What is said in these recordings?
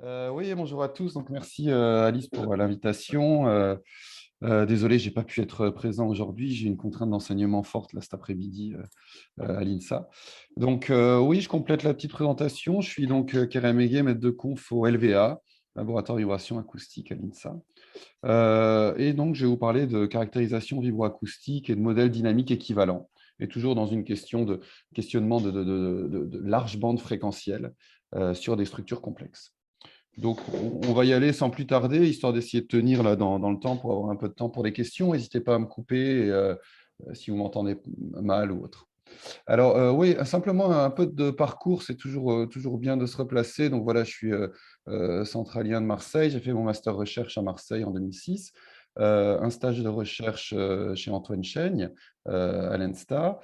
Oui, bonjour à tous. Donc, merci Alice pour l'invitation. Désolé, je n'ai pas pu être présent aujourd'hui. J'ai une contrainte d'enseignement forte là, cet après-midi à l'INSA. Donc, oui, je complète la petite présentation. Je suis donc Kerem Ege, maître de conf au LVA, Laboratoire de vibration acoustique à l'INSA. Et donc, je vais vous parler de caractérisation vibroacoustique et de modèles dynamiques équivalents. Et toujours dans une questionnement de large bande fréquentielle sur des structures complexes. Donc, on va y aller sans plus tarder, histoire d'essayer de tenir là dans le temps pour avoir un peu de temps pour les questions. N'hésitez pas à me couper si vous m'entendez mal ou autre. Alors, oui, simplement un peu de parcours, c'est toujours bien de se replacer. Donc voilà, je suis centralien de Marseille. J'ai fait mon master recherche à Marseille en 2006. Un stage de recherche chez Antoine Chaigne à l'ENSTA,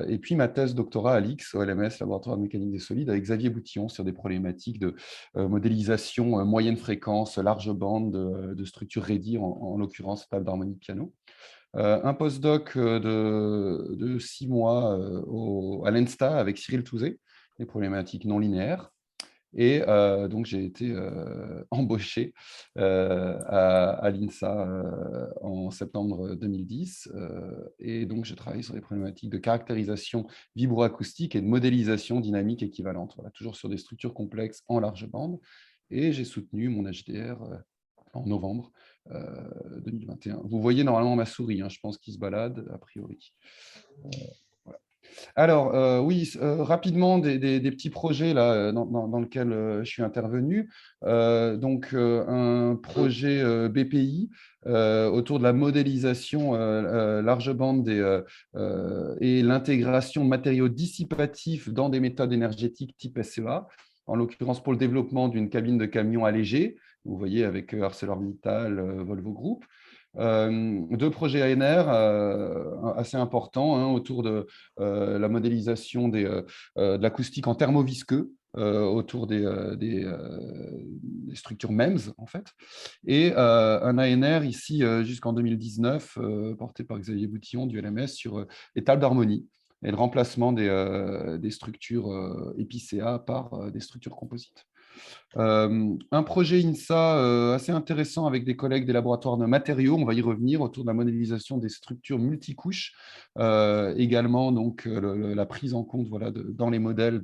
et puis ma thèse doctorat à l'IX, au LMS, Laboratoire de mécanique des solides, avec Xavier Boutillon sur des problématiques de modélisation moyenne fréquence, large bande de structures ready, en l'occurrence table d'harmonie de piano. Un postdoc de 6 mois à l'ENSTA avec Cyril Touzé, des problématiques non linéaires. Et donc, j'ai été embauché à l'INSA en septembre 2010. Et donc, je travaille sur des problématiques de caractérisation vibroacoustique et de modélisation dynamique équivalente, voilà, toujours sur des structures complexes en large bande. Et j'ai soutenu mon HDR en novembre 2021. Vous voyez normalement ma souris, hein, je pense qu'il se balade, a priori. Voilà. Alors, oui, rapidement, des petits projets là, dans lesquels je suis intervenu. Donc, un projet BPI autour de la modélisation large bande et l'intégration de matériaux dissipatifs dans des méthodes énergétiques type SEA, en l'occurrence pour le développement d'une cabine de camion allégée, vous voyez avec ArcelorMittal, Volvo Group. Deux projets ANR assez importants autour de la modélisation de l'acoustique en thermovisqueux autour des structures MEMS, en fait. Et un ANR ici jusqu'en 2019, porté par Xavier Boutillon du LMS sur les tables d'harmonie et le remplacement des structures épicéa par des structures composites. Un projet INSA assez intéressant avec des collègues des laboratoires de matériaux, on va y revenir, autour de la modélisation des structures multicouches, également donc la prise en compte voilà, dans les modèles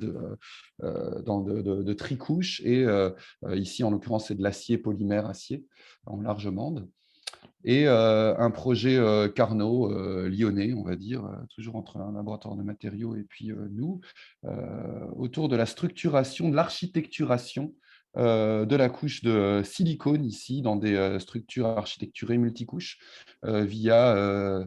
de tricouches, et ici en l'occurrence c'est de l'acier polymère acier en large bande. Et un projet Carnot lyonnais, on va dire, toujours entre un laboratoire de matériaux et puis nous, autour de la structuration, de l'architecturation de la couche de silicone ici, dans des structures architecturées multicouches, via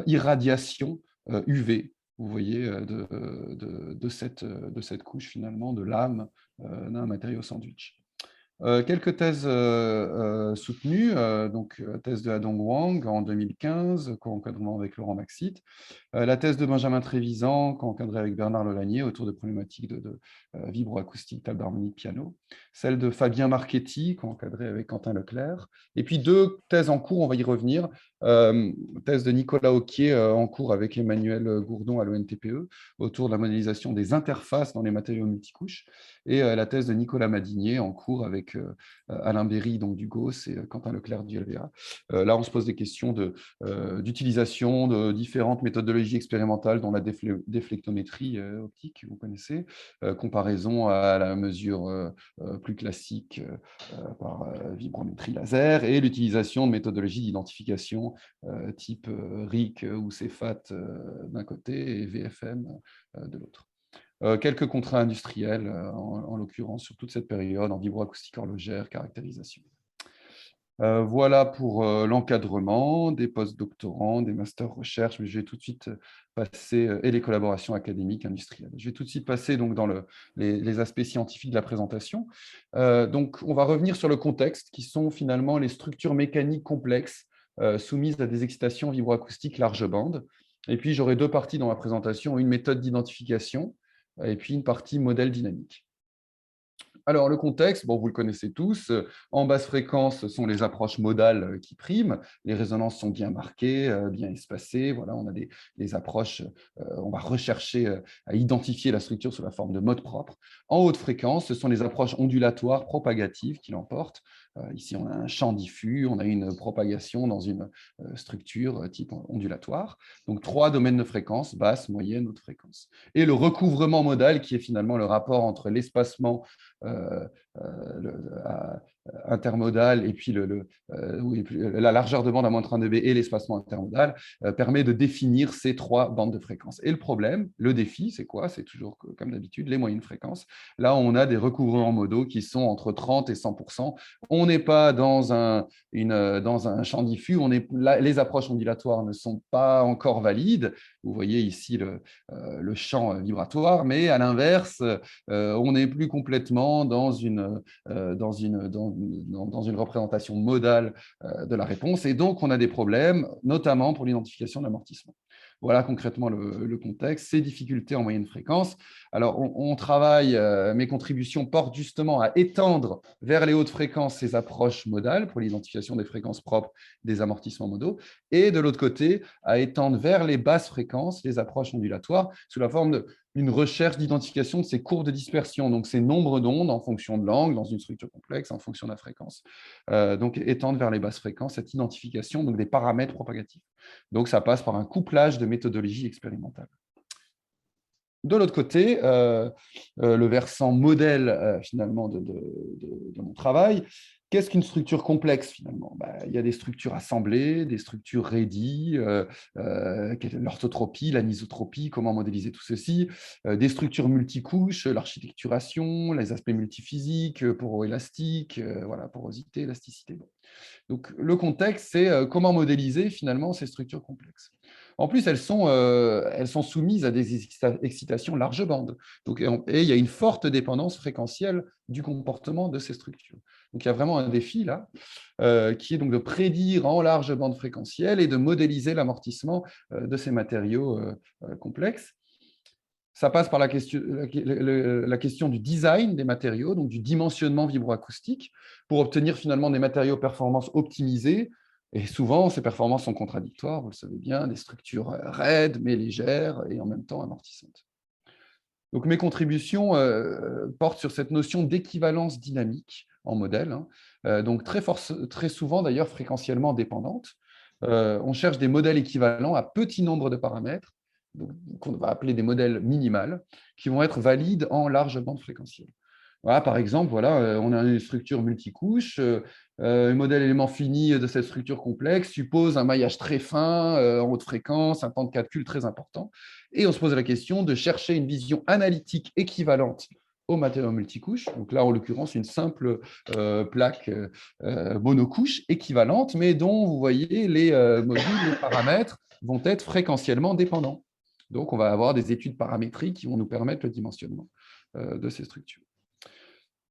irradiation UV, vous voyez, de cette couche finalement, de l'âme d'un matériau sandwich. Quelques thèses soutenues, donc thèse de Hadong Wang en 2015, co-encadrement avec Laurent Maxit, la thèse de Benjamin Trévisan, co-encadré avec Bernard Lelagnier, autour de problématiques de vibroacoustique, table d'harmonie, piano, celle de Fabien Marchetti, co-encadré avec Quentin Leclerc, et puis deux thèses en cours, on va y revenir, thèse de Nicolas Auquier en cours avec Emmanuel Gourdon à l'ONTPE, autour de la modélisation des interfaces dans les matériaux multicouches, et la thèse de Nicolas Madinier en cours avec Alain Berry donc du GOS et Quentin Leclerc du LVA. Là, on se pose des questions d'utilisation de différentes méthodologies expérimentales, dont la déflectométrie optique, vous connaissez, comparaison à la mesure plus classique par vibrométrie laser, et l'utilisation de méthodologies d'identification type RIC ou CEFAT d'un côté et VFM de l'autre. Quelques contrats industriels, en l'occurrence, sur toute cette période, en vibroacoustique horlogère, caractérisation. Voilà pour l'encadrement, des post-doctorants, des masters recherche, mais je vais tout de suite passer, et les collaborations académiques, industrielles. Je vais tout de suite passer donc, dans les aspects scientifiques de la présentation. Donc, on va revenir sur le contexte, qui sont finalement les structures mécaniques complexes soumises à des excitations vibroacoustiques large bande. Et puis, j'aurai deux parties dans ma présentation, une méthode d'identification et puis une partie modèle dynamique. Alors, le contexte, bon, vous le connaissez tous. En basse fréquence, ce sont les approches modales qui priment. Les résonances sont bien marquées, bien espacées. Voilà, on a des approches, on va rechercher à identifier la structure sous la forme de modes propres. En haute fréquence, ce sont les approches ondulatoires propagatives qui l'emportent. Ici, on a un champ diffus, on a une propagation dans une structure type ondulatoire. Donc, 3 domaines de fréquence, basse, moyenne, haute fréquence. Et le recouvrement modal, qui est finalement le rapport entre l'espacement euh, intermodal et puis la largeur de bande à -1 dB et l'espacement intermodal permet de définir ces 3 bandes de fréquences. Et le problème, le défi, c'est quoi? C'est toujours comme d'habitude les moyennes fréquences. Là, on a des recouvrements modaux qui sont entre 30 et 100%. On n'est pas dans un champ diffus, les approches ondulatoires ne sont pas encore valides. Vous voyez ici le champ vibratoire, mais à l'inverse, on n'est plus complètement dans une représentation modale de la réponse, et donc on a des problèmes, notamment pour l'identification de l'amortissement. Voilà concrètement le contexte, ces difficultés en moyenne fréquence. Alors, on travaille, mes contributions portent justement à étendre vers les hautes fréquences ces approches modales pour l'identification des fréquences propres des amortissements modaux, et de l'autre côté, à étendre vers les basses fréquences les approches ondulatoires sous la forme d'une recherche d'identification de ces courbes de dispersion, donc ces nombres d'ondes en fonction de l'angle dans une structure complexe, en fonction de la fréquence. Donc, étendre vers les basses fréquences cette identification donc des paramètres propagatifs. Donc, ça passe par un couplage de méthodologies expérimentales. De l'autre côté, le versant modèle finalement de mon travail, qu'est-ce qu'une structure complexe finalement? Il y a des structures assemblées, des structures ready, l'orthotropie, l'anisotropie, comment modéliser tout ceci, des structures multicouches, l'architecturation, les aspects multiphysiques, poroélastique, voilà, porosité, élasticité. Donc, le contexte, c'est comment modéliser finalement ces structures complexes. En plus, elles sont soumises à des excitations large bande. Donc, et il y a une forte dépendance fréquentielle du comportement de ces structures. Donc, il y a vraiment un défi là, qui est donc de prédire en large bande fréquentielle et de modéliser l'amortissement de ces matériaux complexes. Ça passe par la question du design des matériaux, donc du dimensionnement vibroacoustique, pour obtenir finalement des matériaux performance optimisés. Et souvent, ces performances sont contradictoires, vous le savez bien, des structures raides mais légères et en même temps amortissantes. Donc mes contributions portent sur cette notion d'équivalence dynamique en modèle, hein, donc très souvent d'ailleurs fréquentiellement dépendante. On cherche des modèles équivalents à petit nombre de paramètres, qu'on va appeler des modèles minimales, qui vont être valides en large bande fréquentielle. Voilà, par exemple, voilà, on a une structure multicouche, un modèle élément fini de cette structure complexe suppose un maillage très fin, en haute fréquence, un temps de calcul très important, et on se pose la question de chercher une vision analytique équivalente aux matériaux multicouches. Donc là, en l'occurrence, une simple plaque monocouche équivalente, mais dont vous voyez les modules, les paramètres vont être fréquentiellement dépendants. Donc, on va avoir des études paramétriques qui vont nous permettre le dimensionnement de ces structures.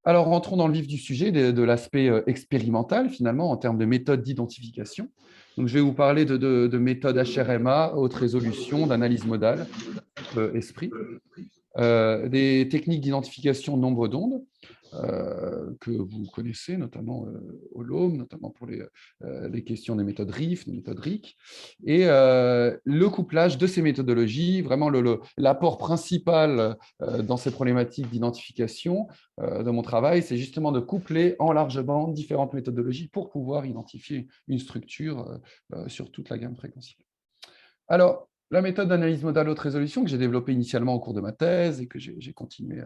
Alors, rentrons dans le vif du sujet, de l'aspect expérimental, finalement, en termes de méthode d'identification. Donc, je vais vous parler de méthode HRMA, haute résolution, d'analyse modale, esprit, des techniques d'identification nombre d'ondes, que vous connaissez, notamment au LOM, notamment pour les questions des méthodes RIF, des méthodes RIC, et le couplage de ces méthodologies, vraiment l'apport principal dans ces problématiques d'identification de mon travail, c'est justement de coupler en large bande différentes méthodologies pour pouvoir identifier une structure sur toute la gamme fréquentielle. Alors, la méthode d'analyse modale haute résolution que j'ai développée initialement au cours de ma thèse et que j'ai continué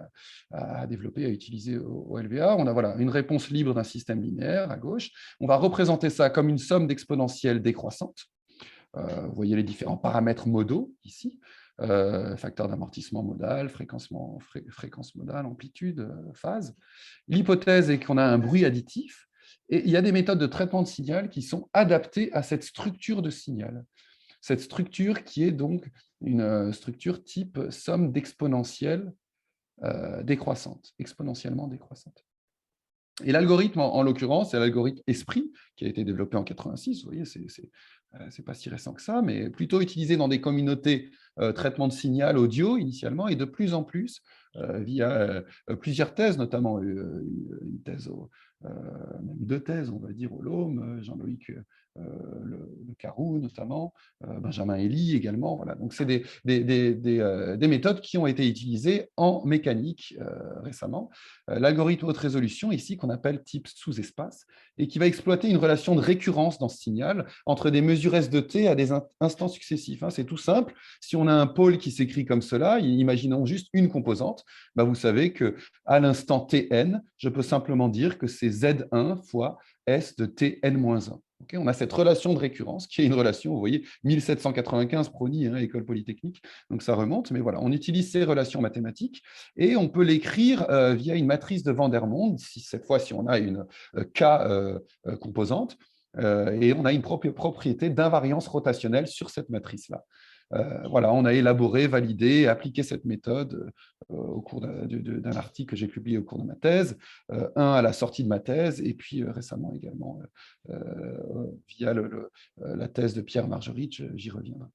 à développer, à utiliser au LVA, on a voilà, une réponse libre d'un système linéaire à gauche. On va représenter ça comme une somme d'exponentielles décroissantes. Vous voyez les différents paramètres modaux ici, facteur d'amortissement modal, fréquence modale, amplitude, phase. L'hypothèse est qu'on a un bruit additif et il y a des méthodes de traitement de signal qui sont adaptées à cette structure de signal. Cette structure qui est donc une structure type somme d'exponentielles décroissantes, exponentiellement décroissantes. Et l'algorithme, en l'occurrence, c'est l'algorithme Esprit, qui a été développé en 86. Vous voyez, c'est pas si récent que ça, mais plutôt utilisé dans des communautés traitement de signal audio initialement, et de plus en plus via plusieurs thèses, notamment une thèse, même deux thèses, on va dire, au LOM, Jean-Loïc Le Carrou notamment, Benjamin Elie également. Voilà. Donc, c'est des méthodes qui ont été utilisées en mécanique récemment. L'algorithme haute résolution, ici, qu'on appelle type sous-espace, et qui va exploiter une relation de récurrence dans ce signal entre des mesures S de t à des instants successifs. C'est tout simple. Si on a un pôle qui s'écrit comme cela, imaginons juste une composante, vous savez qu'à l'instant tn, je peux simplement dire que c'est Z1 fois S de tn-1. Okay, on a cette relation de récurrence qui est une relation, vous voyez, 1795 Prony, école polytechnique, donc ça remonte, mais voilà, on utilise ces relations mathématiques et on peut l'écrire via une matrice de Van der Monde, cette fois si on a une K composante, et on a une propriété d'invariance rotationnelle sur cette matrice-là. Voilà, on a élaboré, validé, appliqué cette méthode au cours d'un article que j'ai publié au cours de ma thèse, un à la sortie de ma thèse, et puis récemment également via la thèse de Pierre Marguerite, j'y reviendrai.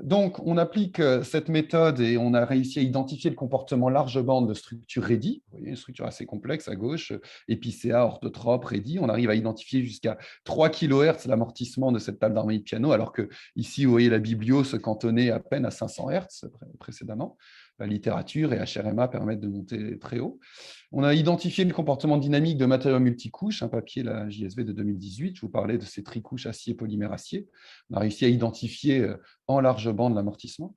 Donc, on applique cette méthode et on a réussi à identifier le comportement large bande de structure ready. Vous voyez, une structure assez complexe à gauche, épicéa, orthotrope, ready. On arrive à identifier jusqu'à 3 kHz l'amortissement de cette table d'harmonie de piano, alors que ici, vous voyez, la biblio se cantonnait à peine à 500 Hz précédemment. La littérature et HRMA permettent de monter très haut. On a identifié le comportement dynamique de matériaux multicouches, un papier, la JSV de 2018, je vous parlais de ces tricouches acier-polymère-acier. On a réussi à identifier en large bande l'amortissement.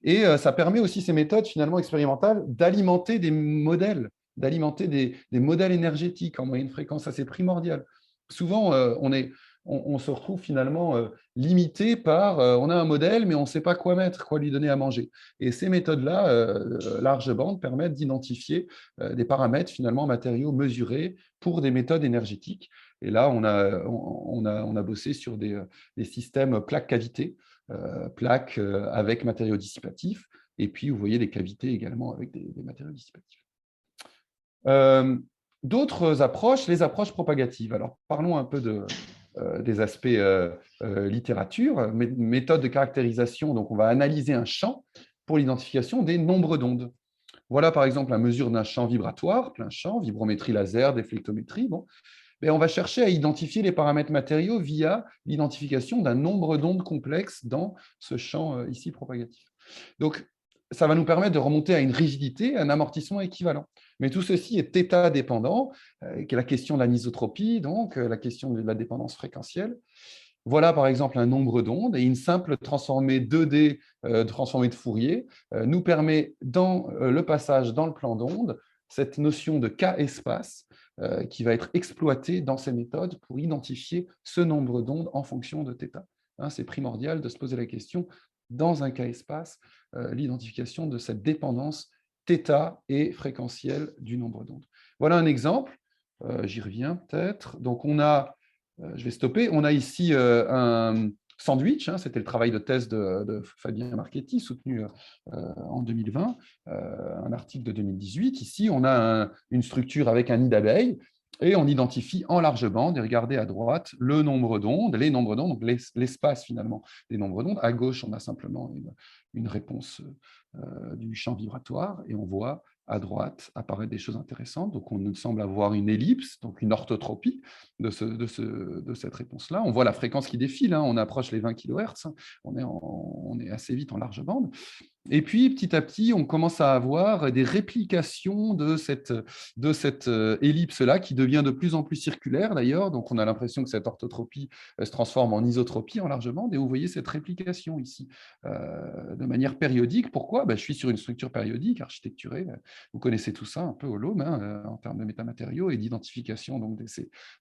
Et ça permet aussi, ces méthodes finalement expérimentales, d'alimenter des modèles, d'alimenter des modèles énergétiques en moyenne fréquence. Ça, c'est primordial. Souvent, on se retrouve finalement limité par, on a un modèle, mais on ne sait pas quoi mettre, quoi lui donner à manger. Et ces méthodes-là, large bande, permettent d'identifier des paramètres finalement matériaux mesurés pour des méthodes énergétiques. Et là, on a bossé sur des systèmes plaques-cavités, plaques avec matériaux dissipatifs, et puis vous voyez des cavités également avec des matériaux dissipatifs. D'autres approches, les approches propagatives. Alors, parlons un peu des aspects littérature, méthode de caractérisation. Donc, on va analyser un champ pour l'identification des nombres d'ondes. Voilà, par exemple, la mesure d'un champ vibratoire, plein champ, vibrométrie laser, déflectométrie. Bon. Et on va chercher à identifier les paramètres matériaux via l'identification d'un nombre d'ondes complexes dans ce champ ici propagatif. Donc, ça va nous permettre de remonter à une rigidité, un amortissement équivalent. Mais tout ceci est θ-dépendant, qui est la question de l'anisotropie, donc la question de la dépendance fréquentielle. Voilà par exemple un nombre d'ondes, et une simple transformée 2D transformée de Fourier nous permet, dans le passage dans le plan d'onde, cette notion de K-espace qui va être exploitée dans ces méthodes pour identifier ce nombre d'ondes en fonction de θ. C'est primordial de se poser la question, dans un K-espace, l'identification de cette dépendance θ et fréquentielle du nombre d'ondes. Voilà un exemple, j'y reviens peut-être. Donc on a, je vais stopper, on a ici un sandwich, c'était le travail de thèse de Fabien Marchetti, soutenu en 2020, un article de 2018. Ici, on a une structure avec un nid d'abeilles, et on identifie en large bande, et regardez à droite, le nombre d'ondes, les nombres d'ondes, donc l'espace finalement des nombres d'ondes. À gauche, on a simplement une réponse du champ vibratoire, et on voit à droite apparaître des choses intéressantes. Donc, on semble avoir une ellipse, donc une orthotropie de cette réponse-là. On voit la fréquence qui défile, on approche les 20 kHz, on est assez vite en large bande. Et puis, petit à petit, on commence à avoir des réplications de cette ellipse-là, qui devient de plus en plus circulaire, d'ailleurs. Donc, on a l'impression que cette orthotropie se transforme en isotropie en large bande. Et vous voyez cette réplication ici, de manière périodique. Pourquoi ? Je suis sur une structure périodique, architecturée. Vous connaissez tout ça un peu au LOM, en termes de métamatériaux et d'identification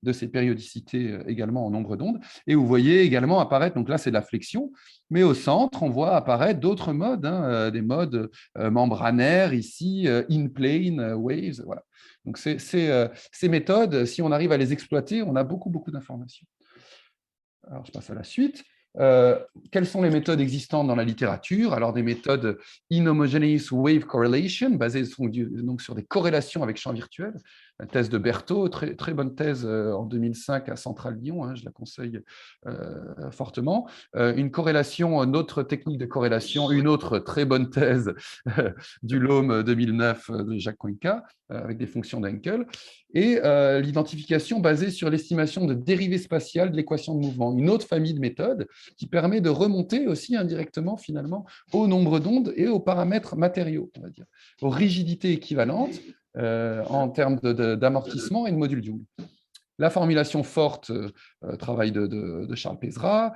de ces périodicités également en nombre d'ondes. Et vous voyez également apparaître, donc là, c'est de la flexion, mais au centre, on voit apparaître d'autres modes, des modes membranaires ici, in-plane, waves. Voilà. Donc, ces méthodes, si on arrive à les exploiter, on a beaucoup, beaucoup d'informations. Alors, je passe à la suite. Quelles sont les méthodes existantes dans la littérature? Alors, des méthodes inhomogeneous wave correlation, basées donc sur des corrélations avec champs virtuels. la thèse de Berthaud, très, très bonne thèse en 2005 à Centrale Lyon, hein, je la conseille fortement. Une corrélation, une autre technique de corrélation, une autre très bonne thèse du Loom 2009 de Jacques Cuenca, avec des fonctions d'Henkel, et l'identification basée sur l'estimation de dérivée spatiale de l'équation de mouvement, une autre famille de méthodes qui permet de remonter aussi indirectement finalement au nombre d'ondes et aux paramètres matériaux, on va dire, aux rigidités équivalentes en termes d'amortissement et de module Young. La formulation forte, travail de Charles Pézra,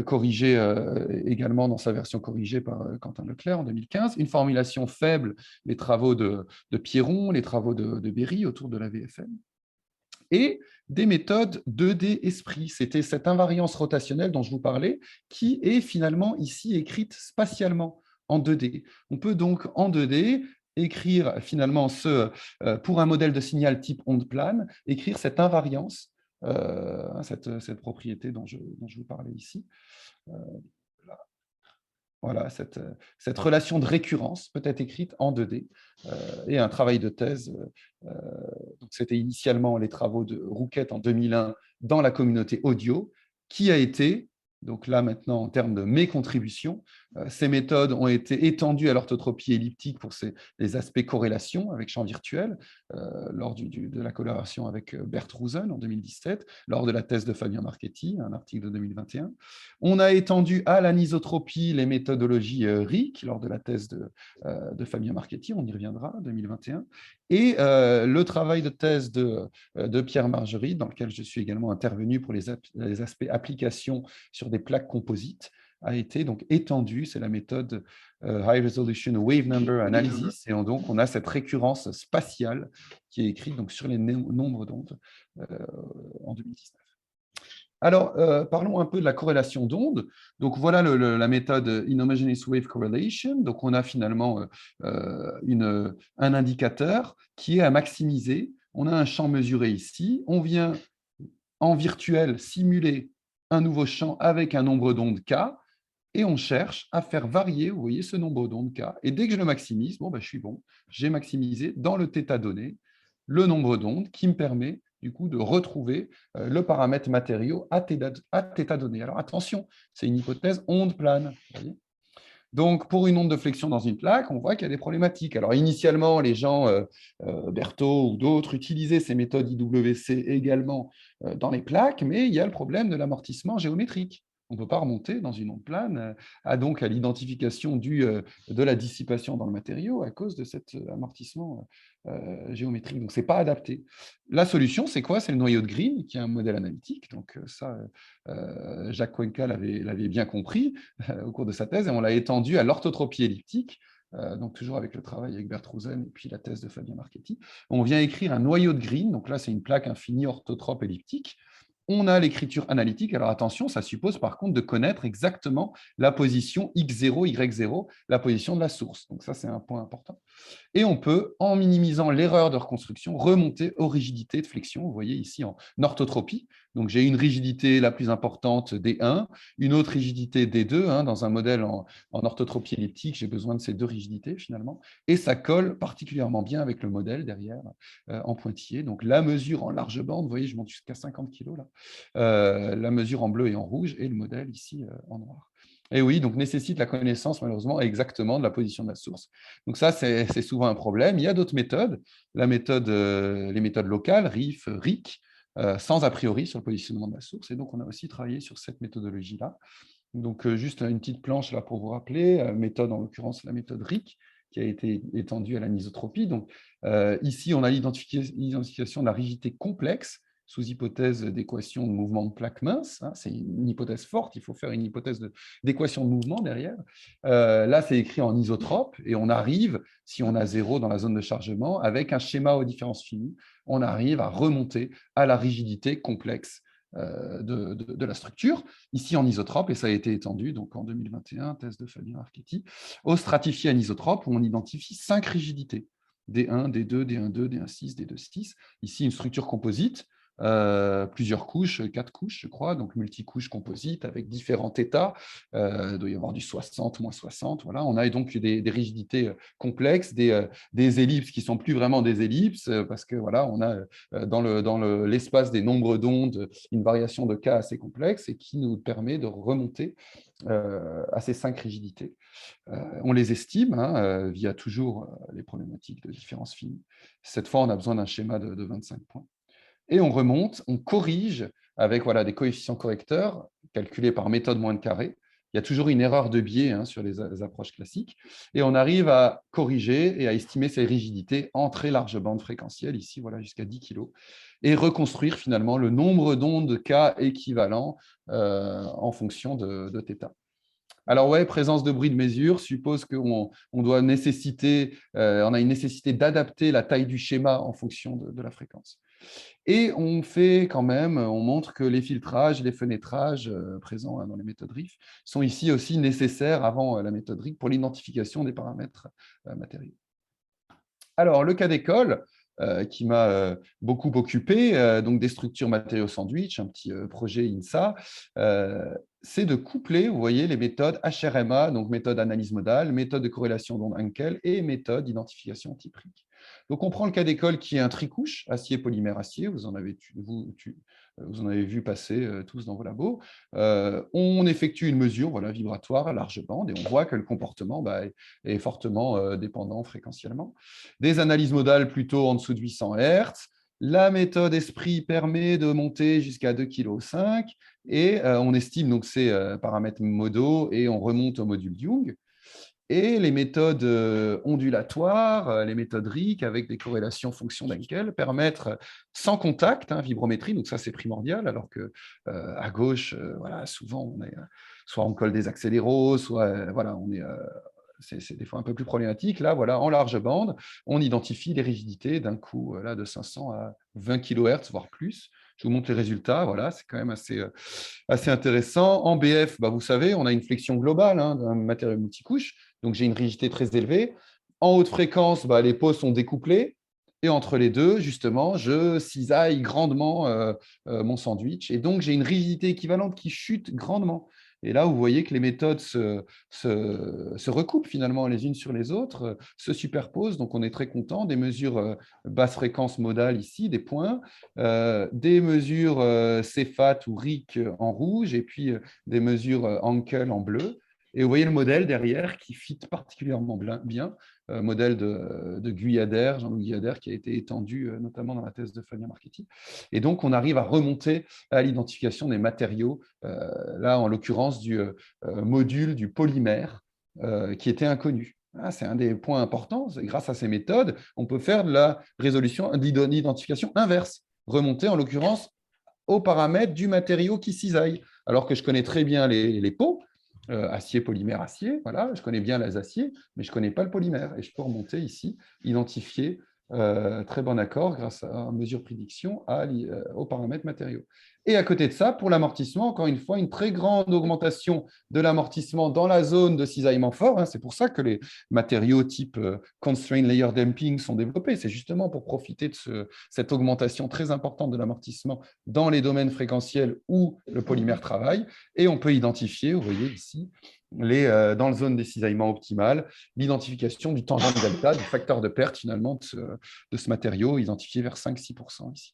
corrigé également dans sa version corrigée par Quentin Leclerc en 2015. Une formulation faible, les travaux de Pierron, les travaux de Berry autour de la VFM. Et des méthodes 2D esprit. C'était cette invariance rotationnelle dont je vous parlais, qui est finalement ici écrite spatialement en 2D. On peut donc en 2D écrire finalement pour un modèle de signal type onde plane, écrire cette invariance, cette propriété dont je vous parlais ici. Voilà, cette relation de récurrence peut être écrite en 2D. Et un travail de thèse, c'était initialement les travaux de Rouquette en 2001 dans la communauté audio, qui a été, donc là maintenant en termes de mes contributions, ces méthodes ont été étendues à l'orthotropie elliptique pour les aspects corrélation avec champ virtuel, lors de la collaboration avec Bert Rosen en 2017, lors de la thèse de Fabien Marchetti, un article de 2021. On a étendu à l'anisotropie les méthodologies RIC lors de la thèse de Fabien Marchetti, on y reviendra, 2021, et le travail de thèse de Pierre Margerie, dans lequel je suis également intervenu pour les aspects application sur des plaques composites, a été donc étendu, c'est la méthode High Resolution Wave Number Analysis, et donc on a cette récurrence spatiale qui est écrite donc, sur les nombres d'ondes en 2019. Alors, parlons un peu de la corrélation d'ondes. Donc, voilà la méthode Inhomogeneous Wave Correlation. Donc, on a finalement un indicateur qui est à maximiser. On a un champ mesuré ici. On vient en virtuel simuler un nouveau champ avec un nombre d'ondes K, et on cherche à faire varier, vous voyez, ce nombre d'ondes K. Et dès que je le maximise, bon, ben, je suis bon. J'ai maximisé dans le θ donné le nombre d'ondes qui me permet du coup de retrouver le paramètre matériau à θ donné. Alors attention, c'est une hypothèse onde plane. Vous voyez. Donc, pour une onde de flexion dans une plaque, on voit qu'il y a des problématiques. Alors, initialement, les gens, Berthaud ou d'autres, utilisaient ces méthodes IWC également dans les plaques, mais il y a le problème de l'amortissement géométrique. On ne peut pas remonter dans une onde plane à l'identification de la dissipation dans le matériau à cause de cet amortissement géométrique. Donc, ce n'est pas adapté. La solution, c'est quoi? C'est le noyau de Green, qui est un modèle analytique. Donc, ça, Jacques Cuenca l'avait bien compris au cours de sa thèse, et on l'a étendu à l'orthotropie elliptique, donc toujours avec le travail avec Bert Rosen et puis la thèse de Fabien Marchetti. On vient écrire un noyau de Green, donc là, c'est une plaque infinie orthotrope elliptique. On a l'écriture analytique. Alors attention, ça suppose par contre de connaître exactement la position x0, y0, la position de la source. Donc ça, c'est un point important. Et on peut, en minimisant l'erreur de reconstruction, remonter aux rigidités de flexion. Vous voyez ici en orthotropie. Donc j'ai une rigidité la plus importante D1, une autre rigidité D2. Dans un modèle en orthotropie elliptique, j'ai besoin de ces deux rigidités finalement. Et ça colle particulièrement bien avec le modèle derrière en pointillé. Donc la mesure en large bande, vous voyez, je monte jusqu'à 50 kg là. La mesure en bleu et en rouge, et le modèle ici en noir. Et oui, donc nécessite la connaissance, malheureusement, exactement de la position de la source. Donc ça, c'est souvent un problème. Il y a d'autres méthodes, les méthodes locales, RIF, RIC, sans a priori sur le positionnement de la source. Et donc, on a aussi travaillé sur cette méthodologie-là. Donc, juste une petite planche là pour vous rappeler, méthode, en l'occurrence, la méthode RIC, qui a été étendue à l'anisotropie. Donc, ici, on a l'identification de la rigidité complexe, sous hypothèse d'équation de mouvement de plaque mince. C'est une hypothèse forte, il faut faire une hypothèse d'équation de mouvement derrière. Là, c'est écrit en isotrope, et on arrive, si on a 0 dans la zone de chargement, avec un schéma aux différences finies, on arrive à remonter à la rigidité complexe de la structure, ici en isotrope, et ça a été étendu donc en 2021, thèse de Fabien Marchetti, au stratifié anisotrope, où on identifie 5 rigidités, D1, D2, D1,2, D1,6, D2,6, ici une structure composite. plusieurs couches, 4 couches, je crois, donc multicouches composites avec différents états. Il doit y avoir du 60, moins 60. Voilà. On a donc des rigidités complexes, des ellipses qui ne sont plus vraiment des ellipses, parce que voilà, on a dans l'espace des nombres d'ondes une variation de K assez complexe et qui nous permet de remonter à ces 5 rigidités. On les estime via toujours les problématiques de différence finie. Cette fois, on a besoin d'un schéma de 25 points. Et on remonte, on corrige avec voilà, des coefficients correcteurs calculés par méthode moins de carré. Il y a toujours une erreur de biais sur les approches classiques. Et on arrive à corriger et à estimer ces rigidités en très large bande fréquentielle, ici voilà, jusqu'à 10 kg, et reconstruire finalement le nombre d'ondes K équivalent en fonction de θ. Alors ouais, présence de bruit de mesure suppose qu'on doit nécessiter, on a une nécessité d'adapter la taille du schéma en fonction de la fréquence. Et on fait quand même, on montre que les filtrages, les fenêtrages présents dans les méthodes RIF sont ici aussi nécessaires avant la méthode RIC pour l'identification des paramètres matériaux. Alors, le cas d'école, qui m'a beaucoup occupé, donc des structures matériaux sandwich, un petit projet INSA, c'est de coupler, vous voyez, les méthodes HRMA, donc méthode analyse modale, méthode de corrélation d'onde Hankel et méthode d'identification type RIC. Donc, on prend le cas d'école qui est un tricouche, acier, polymère, acier, vous en avez vu passer tous dans vos labos. On effectue une mesure voilà, vibratoire à large bande et on voit que le comportement est fortement dépendant fréquentiellement. Des analyses modales plutôt en dessous de 800 Hz. La méthode Esprit permet de monter jusqu'à 2,5 kg et on estime donc ces paramètres modaux et on remonte au module Young. Et les méthodes ondulatoires, les méthodes RIC avec des corrélations fonction d'Hankel permettent, sans contact, vibrométrie, donc ça c'est primordial, alors que à gauche, voilà, souvent on est, soit on colle des accéléros, soit voilà, on est c'est des fois un peu plus problématique. Là, voilà, en large bande, on identifie les rigidités d'un coup là, de 500 à 20 kHz, voire plus. Je vous montre les résultats. Voilà, c'est quand même assez intéressant. En BF, vous savez, on a une flexion globale d'un matériau multicouche. Donc, j'ai une rigidité très élevée. En haute fréquence, les pôles sont découplés. Et entre les deux, justement, je cisaille grandement mon sandwich. Et donc, j'ai une rigidité équivalente qui chute grandement. Et là, vous voyez que les méthodes se recoupent finalement les unes sur les autres, se superposent. Donc, on est très content. Des mesures basse fréquence modale ici, des points, des mesures CFAT ou RIC en rouge, et puis des mesures Hankel en bleu. Et vous voyez le modèle derrière qui fit particulièrement bien, modèle de Guyader, Jean-Louis Guyader, qui a été étendu notamment dans la thèse de Fabien Marchetti. Et donc, on arrive à remonter à l'identification des matériaux, là, en l'occurrence, du module du polymère qui était inconnu. C'est un des points importants. Grâce à ces méthodes, on peut faire de la résolution d'identification inverse, remonter en l'occurrence aux paramètres du matériau qui cisaille. Alors que je connais très bien les pots, acier, polymère, acier, voilà, je connais bien les aciers, mais je ne connais pas le polymère. Et je peux remonter ici, identifier très bon accord grâce à une mesure prédiction aux paramètres matériaux. Et à côté de ça, pour l'amortissement, encore une fois, une très grande augmentation de l'amortissement dans la zone de cisaillement fort. C'est pour ça que les matériaux type constraint layer damping sont développés. C'est justement pour profiter de cette augmentation très importante de l'amortissement dans les domaines fréquentiels où le polymère travaille. Et on peut identifier, vous voyez ici, dans la zone des cisaillements optimales, l'identification du tangent delta, du facteur de perte finalement de ce matériau, identifié vers 5-6% ici.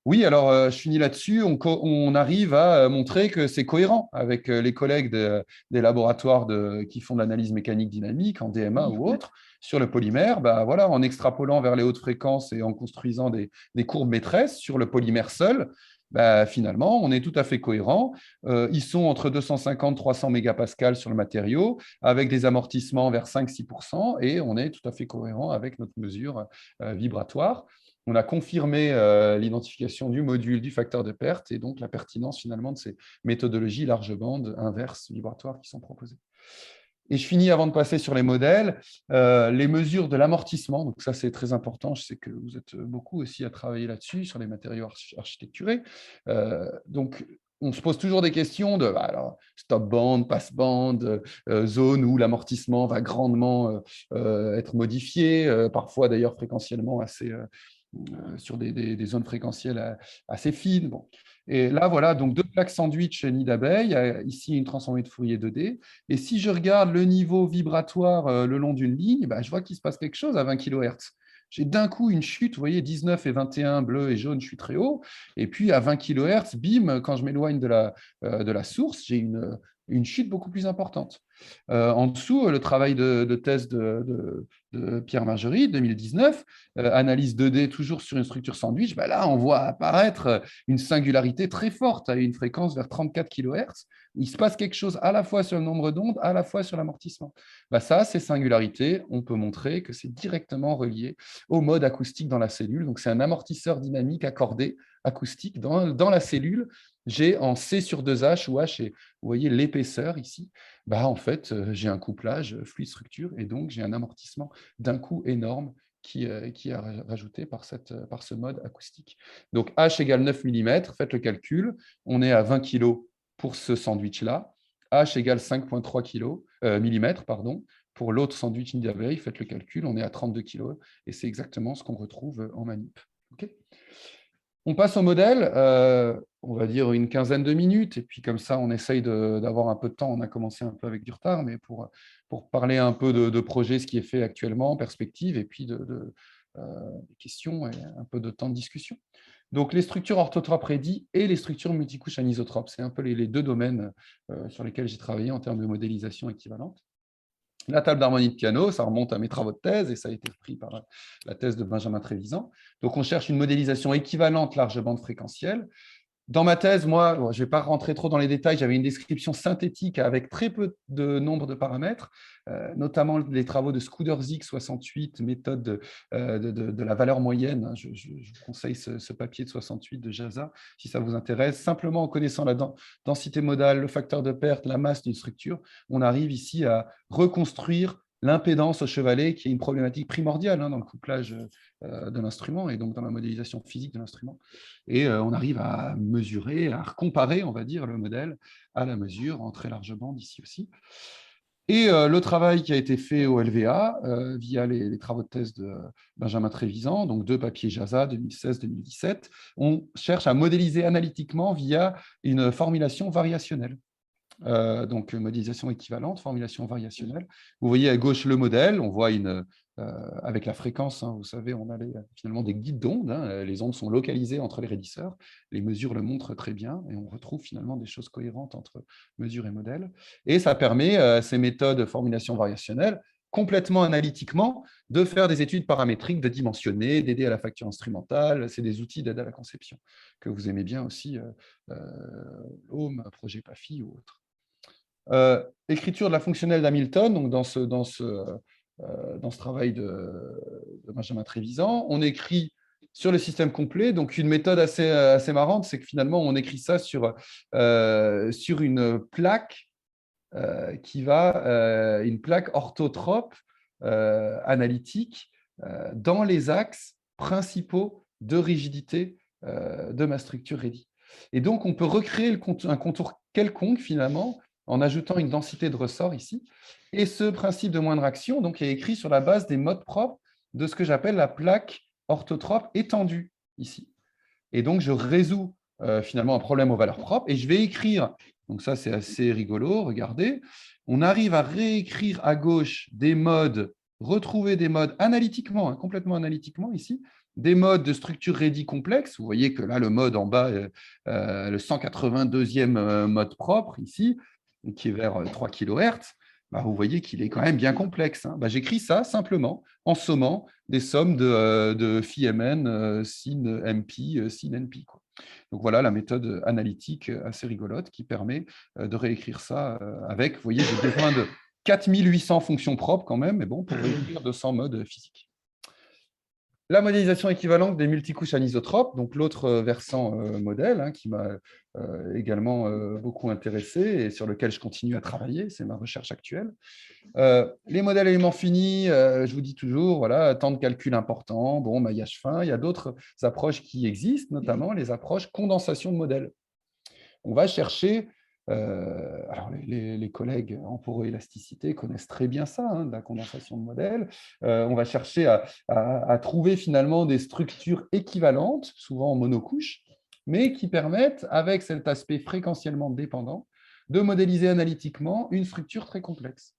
Oui, alors je finis là-dessus. On arrive à montrer que c'est cohérent avec les collègues des laboratoires qui font de l'analyse mécanique dynamique en DMA ou autre sur le polymère. Voilà, en extrapolant vers les hautes fréquences et en construisant des courbes maîtresses sur le polymère seul, finalement, on est tout à fait cohérent. Ils sont entre 250 et 300 mégapascales sur le matériau, avec des amortissements vers 5-6%, et on est tout à fait cohérent avec notre mesure vibratoire. On a confirmé l'identification du module du facteur de perte et donc la pertinence finalement de ces méthodologies large bande inverses vibratoires qui sont proposées. Et je finis avant de passer sur les modèles, les mesures de l'amortissement. Donc ça, c'est très important. Je sais que vous êtes beaucoup aussi à travailler là-dessus, sur les matériaux architecturés. Donc, on se pose toujours des questions de alors, stop band, pass band, zone où l'amortissement va grandement être modifié, parfois d'ailleurs fréquentiellement assez sur des zones fréquentielles assez fines. Bon. Et là, voilà, donc 2 plaques sandwich nid d'abeille, ici une transformée de Fourier 2D. Et si je regarde le niveau vibratoire le long d'une ligne, bah, je vois qu'il se passe quelque chose à 20 kHz. J'ai d'un coup une chute, vous voyez, 19 et 21, bleu et jaune, je suis très haut. Et puis à 20 kHz, bim, quand je m'éloigne de la source, j'ai une chute beaucoup plus importante. En dessous, le travail de thèse de Pierre Margerie, 2019, analyse 2D toujours sur une structure sandwich, bah là, on voit apparaître une singularité très forte à une fréquence vers 34 kHz. Il se passe quelque chose à la fois sur le nombre d'ondes, à la fois sur l'amortissement. Bah ça, ces singularités, on peut montrer que c'est directement relié au mode acoustique dans la cellule. Donc, c'est un amortisseur dynamique accordé acoustique dans la cellule. J'ai en C sur 2H, où H est, vous voyez, l'épaisseur ici. Bah, en fait, j'ai un couplage fluide-structure et donc j'ai un amortissement d'un coup énorme qui est rajouté par ce mode acoustique. Donc, H égale 9 mm, faites le calcul, on est à 20 kg pour ce sandwich-là, H égale 5,3 mm, pardon. Pour l'autre sandwich nid d'abeille, faites le calcul, on est à 32 kg, et c'est exactement ce qu'on retrouve en manip. Okay. On passe au modèle, on va dire une quinzaine de minutes, et puis comme ça, on essaye d'avoir un peu de temps. On a commencé un peu avec du retard, mais pour parler un peu de projet, ce qui est fait actuellement, en perspective, et puis des questions et un peu de temps de discussion. Donc, les structures orthotropes ready et les structures multicouches anisotropes, c'est un peu les deux domaines sur lesquels j'ai travaillé en termes de modélisation équivalente. La table d'harmonie de piano, ça remonte à mes travaux de thèse et ça a été repris par la thèse de Benjamin Trévisan. Donc, on cherche une modélisation équivalente large bande fréquentielle. Dans ma thèse, moi, je ne vais pas rentrer trop dans les détails, j'avais une description synthétique avec très peu de nombre de paramètres, notamment les travaux de Scudderzic 68, méthode de la valeur moyenne. Je vous conseille ce papier de 68 de Jaza, si ça vous intéresse. Simplement en connaissant la densité modale, le facteur de perte, la masse d'une structure, on arrive ici à reconstruire l'impédance au chevalet, qui est une problématique primordiale dans le couplage de l'instrument et donc dans la modélisation physique de l'instrument. Et on arrive à mesurer, à comparer, on va dire, le modèle à la mesure en très large bande ici aussi. Et le travail qui a été fait au LVA via les travaux de thèse de Benjamin Trévisan, donc 2 papiers JASA 2016-2017, on cherche à modéliser analytiquement via une formulation variationnelle. Donc modélisation équivalente, formulation variationnelle. Vous voyez à gauche le modèle, on voit avec la fréquence, vous savez, on a finalement des guides d'ondes, les ondes sont localisées entre les raidisseurs, les mesures le montrent très bien, et on retrouve finalement des choses cohérentes entre mesure et modèle. Et ça permet, ces méthodes de formulation variationnelle, complètement analytiquement, de faire des études paramétriques, de dimensionner, d'aider à la facture instrumentale. C'est des outils d'aide à la conception que vous aimez bien aussi, Home, Projet PAFI ou autre. Écriture de la fonctionnelle d'Hamilton, donc dans ce travail de Benjamin Trévisan, on écrit sur le système complet. Donc, une méthode assez marrante, c'est que finalement, on écrit ça sur une plaque une plaque orthotrope analytique dans les axes principaux de rigidité de ma structure ready. Et donc, on peut recréer un contour quelconque, finalement, en ajoutant une densité de ressort ici. Et ce principe de moindre action donc, est écrit sur la base des modes propres de ce que j'appelle la plaque orthotrope étendue ici. Et donc, je résous finalement un problème aux valeurs propres et je vais écrire, donc ça c'est assez rigolo, regardez, on arrive à réécrire à gauche des modes, retrouver des modes analytiquement, complètement analytiquement ici, des modes de structure ready complexe. Vous voyez que là, le mode en bas, le 182e mode propre ici, qui est vers 3 kHz, bah, vous voyez qu'il est quand même bien complexe. Bah, j'écris ça simplement en sommant des sommes de phi mn, sin mp, sin np. Quoi. Donc voilà la méthode analytique assez rigolote qui permet de réécrire ça avec, vous voyez, j'ai besoin de 4800 fonctions propres quand même, mais bon, pour réécrire 200 modes physiques. La modélisation équivalente des multicouches anisotropes, donc l'autre versant modèle qui m'a également beaucoup intéressé et sur lequel je continue à travailler, c'est ma recherche actuelle. Les modèles éléments finis, je vous dis toujours, voilà, temps de calcul important, bon, maillage fin, il y a d'autres approches qui existent, notamment les approches condensation de modèles. On va chercher Alors, les collègues en poroélasticité connaissent très bien ça, hein, de la condensation de modèles. On va chercher à trouver finalement des structures équivalentes, souvent en monocouche, mais qui permettent, avec cet aspect fréquentiellement dépendant, de modéliser analytiquement une structure très complexe.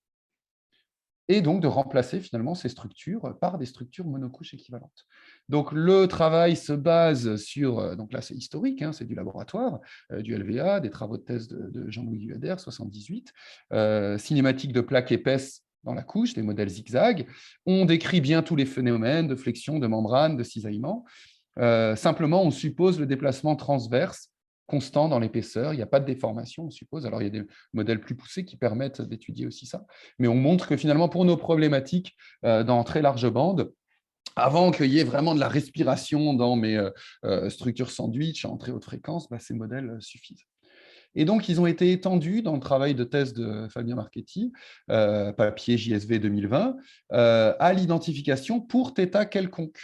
Et donc de remplacer finalement ces structures par des structures monocouches équivalentes. Donc le travail se base sur, donc là c'est historique, hein, c'est du laboratoire, du LVA, des travaux de thèse de Jean-Louis Guyader, 78, cinématique de plaques épaisses dans la couche, des modèles zigzag. On décrit bien tous les phénomènes de flexion, de membrane, de cisaillement. Simplement, on suppose le déplacement transverse constant dans l'épaisseur, il n'y a pas de déformation, on suppose. Alors, il y a des modèles plus poussés qui permettent d'étudier aussi ça, mais on montre que finalement, pour nos problématiques dans très large bande, avant qu'il y ait vraiment de la respiration dans mes structures sandwich en très haute fréquence, ces modèles suffisent. Et donc, ils ont été étendus dans le travail de thèse de Fabien Marchetti, papier JSV 2020, à l'identification pour θ quelconque.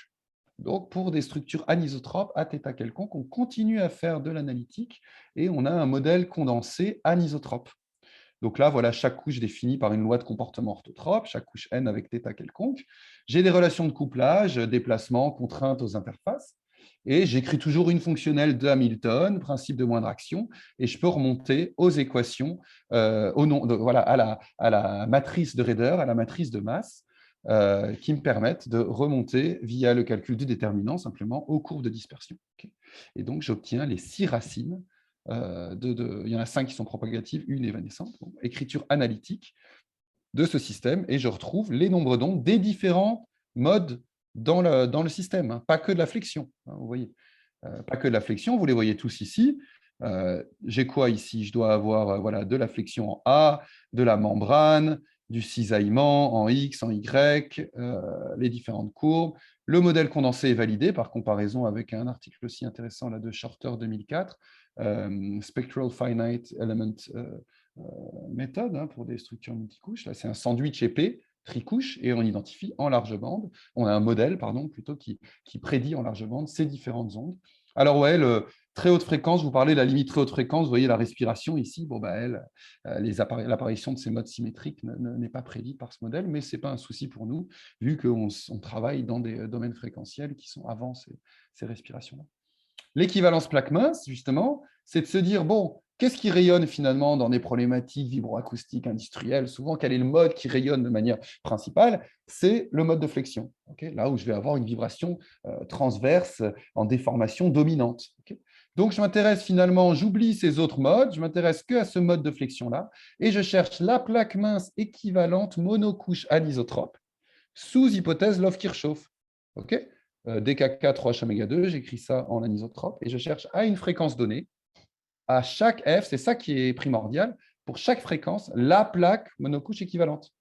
Donc, pour des structures anisotropes à θ quelconque, on continue à faire de l'analytique et on a un modèle condensé anisotrope. Donc là, voilà chaque couche définie par une loi de comportement orthotrope, chaque couche n avec θ quelconque. J'ai des relations de couplage, déplacement, contrainte aux interfaces. Et j'écris toujours une fonctionnelle de Hamilton, principe de moindre action, et je peux remonter aux équations, voilà, à la matrice de Raeder, à la matrice de masse, qui me permettent de remonter via le calcul du déterminant simplement aux courbes de dispersion. Okay. Et donc, j'obtiens les 6 racines. Il y en a 5 qui sont propagatives, une évanescente. Donc, écriture analytique de ce système, et je retrouve les nombres d'ondes des différents modes dans le système, hein, pas que de la flexion. Hein, vous voyez, pas que de la flexion, vous les voyez tous ici. J'ai quoi ici? Je dois avoir voilà, de la flexion en A, de la membrane, du cisaillement en X, en Y, les différentes courbes. Le modèle condensé est validé par comparaison avec un article aussi intéressant là, de Shorter 2004, Spectral Finite Element Method, hein, pour des structures multicouches. Là, c'est un sandwich épais, tricouche, et on identifie en large bande. On a un modèle, pardon, plutôt qui prédit en large bande ces différentes ondes. Alors, ouais, très haute fréquence, vous parlez de la limite très haute fréquence, vous voyez la respiration ici, bon, l'apparition de ces modes symétriques n'est pas prédite par ce modèle, mais ce n'est pas un souci pour nous, vu qu'on travaille dans des domaines fréquentiels qui sont avant ces respirations-là. L'équivalence plaque mince, justement, c'est de se dire, bon, qu'est-ce qui rayonne finalement dans des problématiques vibroacoustiques industrielles? Souvent, quel est le mode qui rayonne de manière principale? C'est le mode de flexion, okay, là où je vais avoir une vibration transverse en déformation dominante. Okay. Donc, je m'intéresse finalement, j'oublie ces autres modes, je m'intéresse qu'à ce mode de flexion-là, et je cherche la plaque mince équivalente monocouche anisotrope sous hypothèse Love-Kirchhoff. Okay, DKK 3H oméga 2, j'écris ça en anisotrope, et je cherche à une fréquence donnée, à chaque F, c'est ça qui est primordial, pour chaque fréquence, la plaque monocouche équivalente.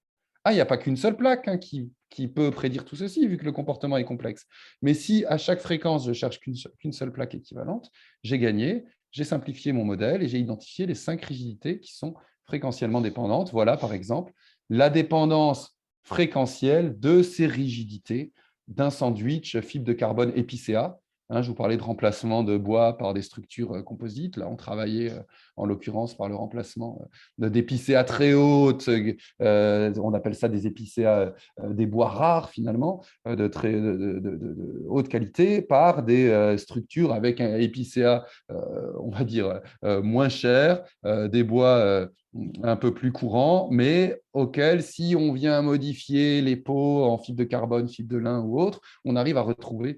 Ah, il n'y a pas qu'une seule plaque hein, qui peut prédire tout ceci, vu que le comportement est complexe. Mais si à chaque fréquence, je cherche qu'une seule plaque équivalente, j'ai gagné, j'ai simplifié mon modèle et j'ai identifié les 5 rigidités qui sont fréquentiellement dépendantes. Voilà, par exemple, la dépendance fréquentielle de ces rigidités d'un sandwich fibre de carbone épicéa. Hein, je vous parlais de remplacement de bois par des structures composites. Là, on travaillait en l'occurrence par le remplacement d'épicéa très hautes. On appelle ça des épicéas, des bois rares finalement, de haute qualité, par des structures avec un épicéa, on va dire, moins cher, des bois un peu plus courants, mais auxquels, si on vient modifier les pots en fibre de carbone, fibre de lin ou autre, on arrive à retrouver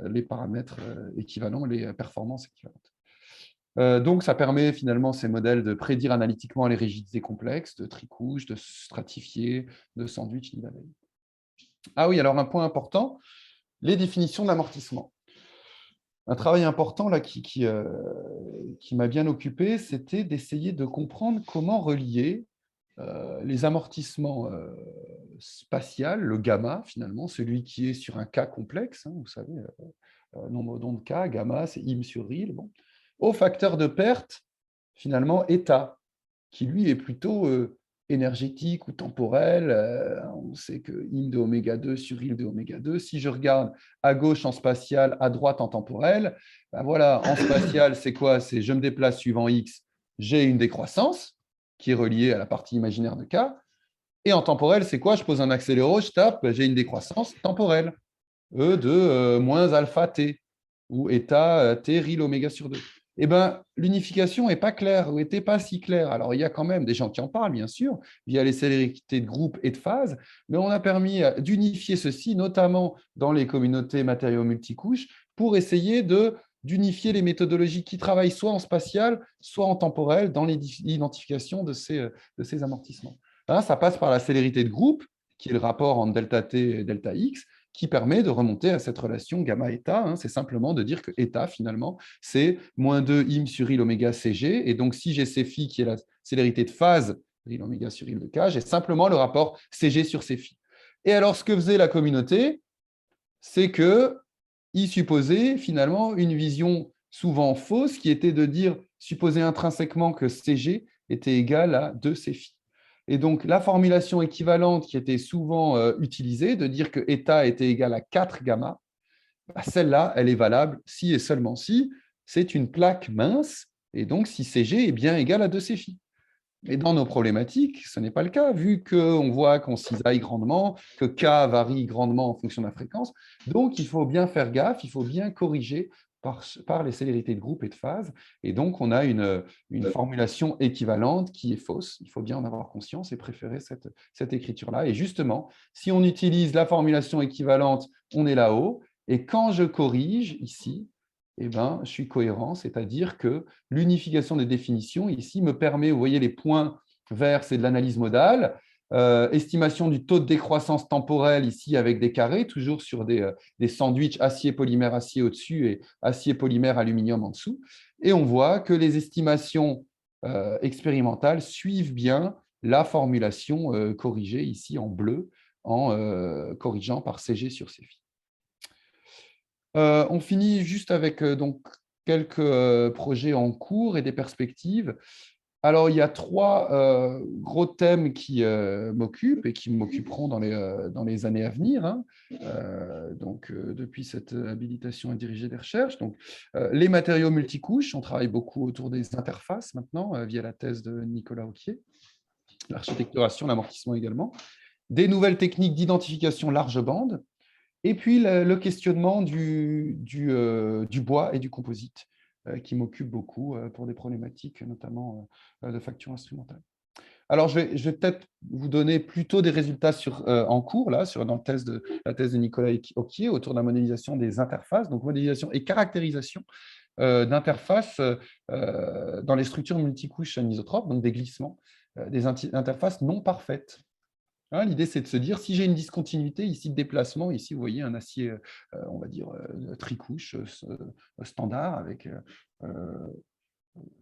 les paramètres équivalents, les performances équivalentes. Donc, ça permet finalement ces modèles de prédire analytiquement les rigidités complexes, de tricouche, de stratifier, de sandwich, ni la veille. Ah oui, alors un point important, les définitions d'amortissement. Un travail important là, qui m'a bien occupé, c'était d'essayer de comprendre comment relier les amortissements spatial, le gamma finalement, celui qui est sur un K complexe, hein, vous savez, nombre d'ondes K, gamma, c'est im sur ril, bon, au facteur de perte, finalement, état, qui lui est plutôt énergétique ou temporel. On sait que im de oméga 2 sur il de oméga 2. Si je regarde à gauche en spatial, à droite en temporel, ben voilà, en spatial, c'est quoi? C'est je me déplace suivant x, j'ai une décroissance qui est reliée à la partie imaginaire de K. Et en temporel, c'est quoi? Je pose un accéléro, je tape, j'ai une décroissance temporelle, E de moins alpha t, ou état t ril oméga sur 2. Eh bien, l'unification n'est pas claire, ou n'était pas si claire. Alors, il y a quand même des gens qui en parlent, bien sûr, via les célérités de groupe et de phase, mais on a permis d'unifier ceci, notamment dans les communautés matériaux multicouches, pour essayer d'unifier les méthodologies qui travaillent soit en spatial, soit en temporel, dans l'identification de ces amortissements. Hein, ça passe par la célérité de groupe, qui est le rapport entre delta t et delta x, qui permet de remonter à cette relation gamma-état. Hein. C'est simplement de dire que état, finalement, c'est moins 2 im sur il oméga cg. Et donc, si j'ai Cφ, qui est la célérité de phase, il oméga sur il de k, j'ai simplement le rapport cg sur Cφ. Et alors, ce que faisait la communauté, c'est qu'il supposait finalement une vision souvent fausse, qui était de dire, supposer intrinsèquement que cg était égal à 2 Cφ. Et donc, la formulation équivalente qui était souvent utilisée, de dire que état était égal à 4 gamma, bah, celle-là, elle est valable si et seulement si c'est une plaque mince, et donc si Cg est bien égal à 2 Cφ. Mais dans nos problématiques, ce n'est pas le cas, vu qu'on voit qu'on cisaille grandement, que K varie grandement en fonction de la fréquence. Donc, il faut bien faire gaffe, il faut bien corriger par les célérités de groupe et de phase. Et donc, on a une formulation équivalente qui est fausse. Il faut bien en avoir conscience et préférer cette écriture-là. Et justement, si on utilise la formulation équivalente, on est là-haut. Et quand je corrige ici, eh ben, je suis cohérent, c'est-à-dire que l'unification des définitions ici me permet, vous voyez les points verts, c'est de l'analyse modale, estimation du taux de décroissance temporelle ici avec des carrés, toujours sur des sandwichs acier-polymère-acier au-dessus et acier-polymère-aluminium en dessous. Et on voit que les estimations expérimentales suivent bien la formulation corrigée ici en bleu, en corrigeant par CG sur CFI. On finit juste avec donc, quelques projets en cours et des perspectives. Alors, il y a 3 gros thèmes qui m'occupent et qui m'occuperont dans les années à venir, hein. Donc, depuis cette habilitation à diriger des recherches. Donc, les matériaux multicouches, on travaille beaucoup autour des interfaces maintenant, via la thèse de Nicolas Auquier, l'architecturation, l'amortissement également. Des nouvelles techniques d'identification large bande, et puis, le questionnement du bois et du composite, qui m'occupe beaucoup pour des problématiques, notamment de facture instrumentale. Alors, je vais peut-être vous donner plutôt des résultats en cours, là, dans la thèse de Nicolas Auquier, autour de la modélisation des interfaces, donc modélisation et caractérisation d'interfaces dans les structures multicouches anisotropes, donc des glissements, des interfaces non parfaites. Hein, l'idée, c'est de se dire, si j'ai une discontinuité ici de déplacement, ici, vous voyez un acier, on va dire, tricouche standard avec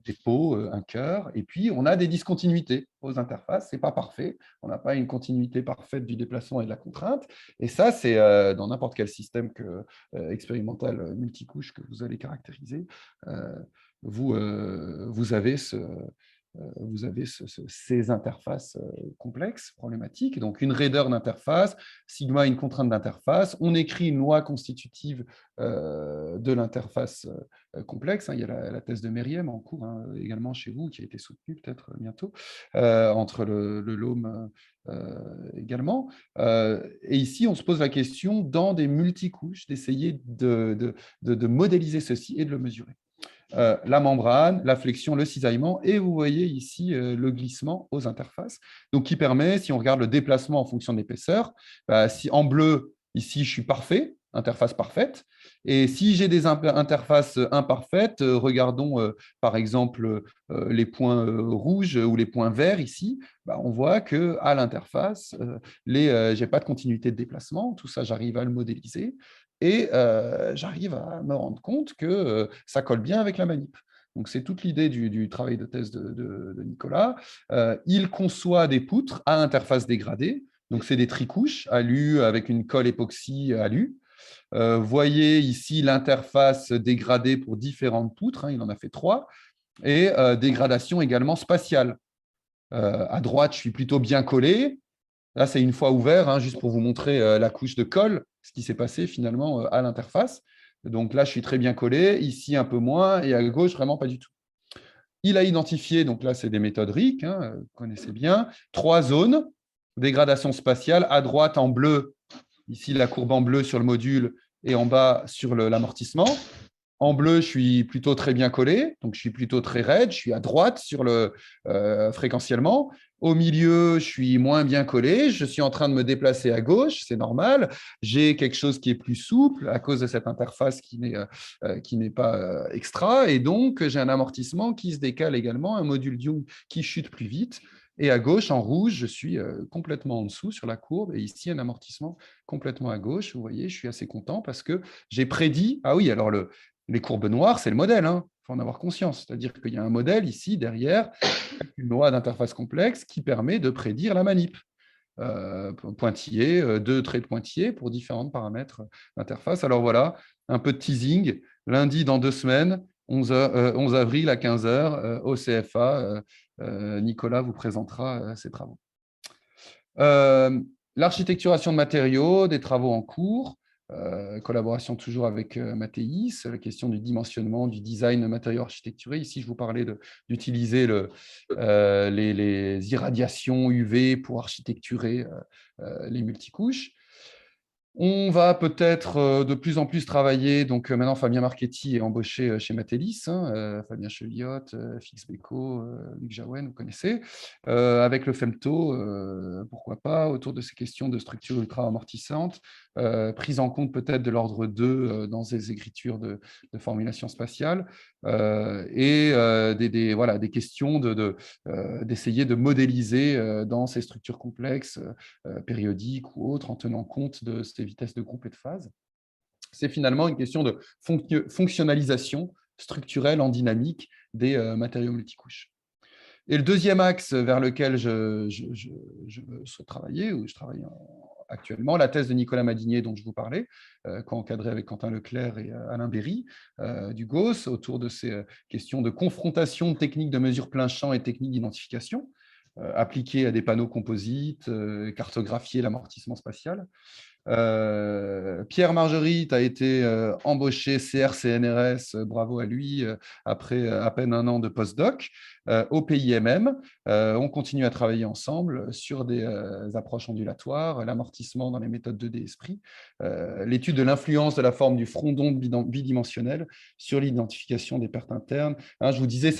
des pots, un cœur, et puis on a des discontinuités aux interfaces, ce n'est pas parfait, on n'a pas une continuité parfaite du déplacement et de la contrainte, et ça, c'est dans n'importe quel système expérimental multicouche que vous allez caractériser, vous avez ces interfaces complexes, problématiques. Donc, une raideur d'interface, sigma une contrainte d'interface. On écrit une loi constitutive de l'interface complexe. Hein. Il y a la thèse de Meriem en cours, hein, également chez vous, qui a été soutenue peut-être bientôt, entre le LOM également. Et ici, on se pose la question, dans des multicouches, d'essayer de modéliser ceci et de le mesurer. La membrane, la flexion, le cisaillement, et vous voyez ici le glissement aux interfaces, donc qui permet, si on regarde le déplacement en fonction de l'épaisseur, si en bleu, ici, je suis parfait, interface parfaite, et si j'ai des interfaces imparfaites, regardons par exemple les points rouges ou les points verts ici, on voit qu'à l'interface, je n'ai pas de continuité de déplacement, tout ça, j'arrive à le modéliser, et j'arrive à me rendre compte que ça colle bien avec la manip. Donc, c'est toute l'idée du travail de thèse de Nicolas. Il conçoit des poutres à interface dégradée. Donc, c'est des tricouches alu avec une colle époxy alu. Voyez ici l'interface dégradée pour différentes poutres. Hein, il en a fait 3. Et dégradation également spatiale. À droite, je suis plutôt bien collé. Là, c'est une fois ouvert, hein, juste pour vous montrer la couche de colle, ce qui s'est passé finalement à l'interface. Donc là, je suis très bien collé, ici un peu moins, et à gauche, vraiment pas du tout. Il a identifié, donc là, c'est des méthodes RIC, hein, vous connaissez bien, 3 zones, dégradation spatiale, à droite en bleu, ici la courbe en bleu sur le module et en bas sur l'amortissement. En bleu, je suis plutôt très bien collé, donc je suis plutôt très raide, je suis à droite sur fréquentiellement. Au milieu, je suis moins bien collé, je suis en train de me déplacer à gauche, c'est normal. J'ai quelque chose qui est plus souple à cause de cette interface qui n'est pas extra, et donc j'ai un amortissement qui se décale également, un module Young qui chute plus vite. Et à gauche, en rouge, je suis complètement en dessous sur la courbe, et ici, un amortissement complètement à gauche. Vous voyez, je suis assez content parce que j'ai prédit. Ah oui, alors les courbes noires, c'est le modèle, hein. Il faut en avoir conscience. C'est-à-dire qu'il y a un modèle ici, derrière, une loi d'interface complexe qui permet de prédire la manip. Pointillé, 2 traits de pointillés pour différents paramètres d'interface. Alors voilà, un peu de teasing. Lundi, dans 2 semaines, 11 avril à 15 h, au CFA, Nicolas vous présentera ses travaux. L'architecturation de matériaux, des travaux en cours, collaboration toujours avec Mathéis, la question du dimensionnement, du design de matériaux architecturés. Ici, je vous parlais d'utiliser les irradiations UV pour architecturer les multicouches. On va peut-être de plus en plus travailler, donc maintenant Fabien Marchetti est embauché chez Matelis, hein, Fabien Cheliot, Fix Beko, Luc Jaouen, vous connaissez, avec le FEMTO, pourquoi pas, autour de ces questions de structure ultra-amortissante, prise en compte peut-être de l'ordre 2 dans ces écritures de formulation spatiale, et voilà, des questions d'essayer de modéliser dans ces structures complexes périodiques ou autres, en tenant compte de ces vitesses de groupe et de phase. C'est finalement une question de fonctionnalisation structurelle en dynamique des matériaux multicouches. Et le deuxième axe vers lequel je souhaite travailler, ou je travaille actuellement, la thèse de Nicolas Madinier dont je vous parlais, co-encadrée avec Quentin Leclerc et Alain Berry du GOS, autour de ces questions de confrontation de techniques de mesure plein champ et techniques d'identification, appliquées à des panneaux composites, cartographier l'amortissement spatial. Pierre Marguerite a été embauché CR-CNRS, bravo à lui, après à peine un an de postdoc, au PIMM. On continue à travailler ensemble sur des approches ondulatoires, l'amortissement dans les méthodes 2D Esprit, l'étude de l'influence de la forme du front d'onde bidimensionnel sur l'identification des pertes internes. Hein, je vous disais,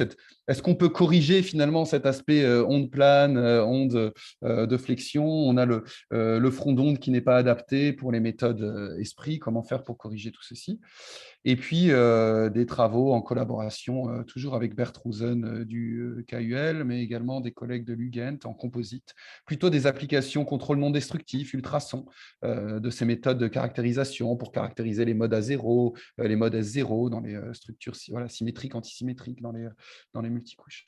est-ce qu'on peut corriger finalement cet aspect onde plane, onde de flexion? On a le front d'onde qui n'est pas adapté pour les méthodes Esprit, comment faire pour corriger tout ceci. Et puis, des travaux en collaboration, toujours avec Bert Rosen du KUL, mais également des collègues de l'UGent en composite, plutôt des applications contrôle non destructif, ultrasons, de ces méthodes de caractérisation pour caractériser les modes A0, les modes S0 dans les structures symétriques, antisymétriques, dans les multicouches.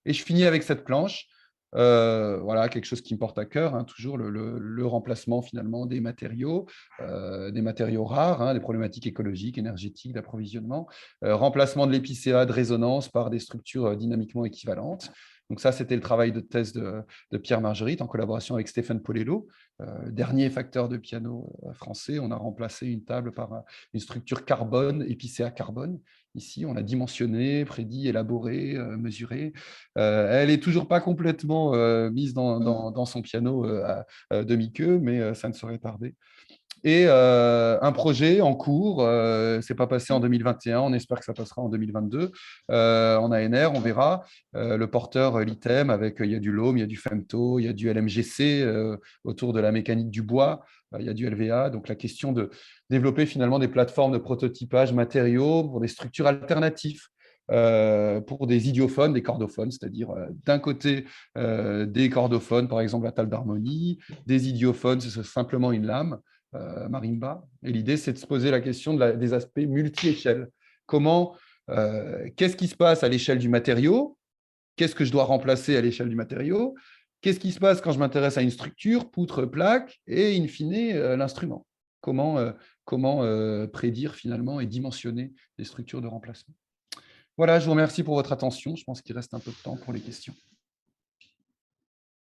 Et je finis avec cette planche. Voilà, quelque chose qui me porte à cœur, hein, toujours le remplacement finalement des matériaux rares, hein, des problématiques écologiques, énergétiques, d'approvisionnement, remplacement de l'épicéa de résonance par des structures dynamiquement équivalentes. Donc ça, c'était le travail de thèse de Pierre Marguerite en collaboration avec Stéphane Polello, dernier facteur de piano français. On a remplacé une table par une structure carbone, épicéa carbone. Ici, on a dimensionné, prédit, élaboré, mesuré. Elle n'est toujours pas complètement mise dans son piano à demi-queue, mais ça ne saurait tarder. Et un projet en cours, c'est pas passé en 2021, on espère que ça passera en 2022. En ANR, on verra le porteur LITEM avec, il y a du LOM, il y a du FEMTO, il y a du LMGC autour de la mécanique du bois, il y a du LVA. Donc la question de développer finalement des plateformes de prototypage matériaux pour des structures alternatives. Pour des idiophones, des chordophones, c'est-à-dire d'un côté des chordophones, par exemple la table d'harmonie, des idiophones, c'est simplement une lame, marimba. Et l'idée, c'est de se poser la question des aspects multi-échelles. Qu'est-ce qui se passe à l'échelle du matériau? Qu'est-ce que je dois remplacer à l'échelle du matériau? Qu'est-ce qui se passe quand je m'intéresse à une structure, poutre, plaque, et in fine, l'instrument? Comment prédire finalement et dimensionner les structures de remplacement? Voilà, je vous remercie pour votre attention. Je pense qu'il reste un peu de temps pour les questions.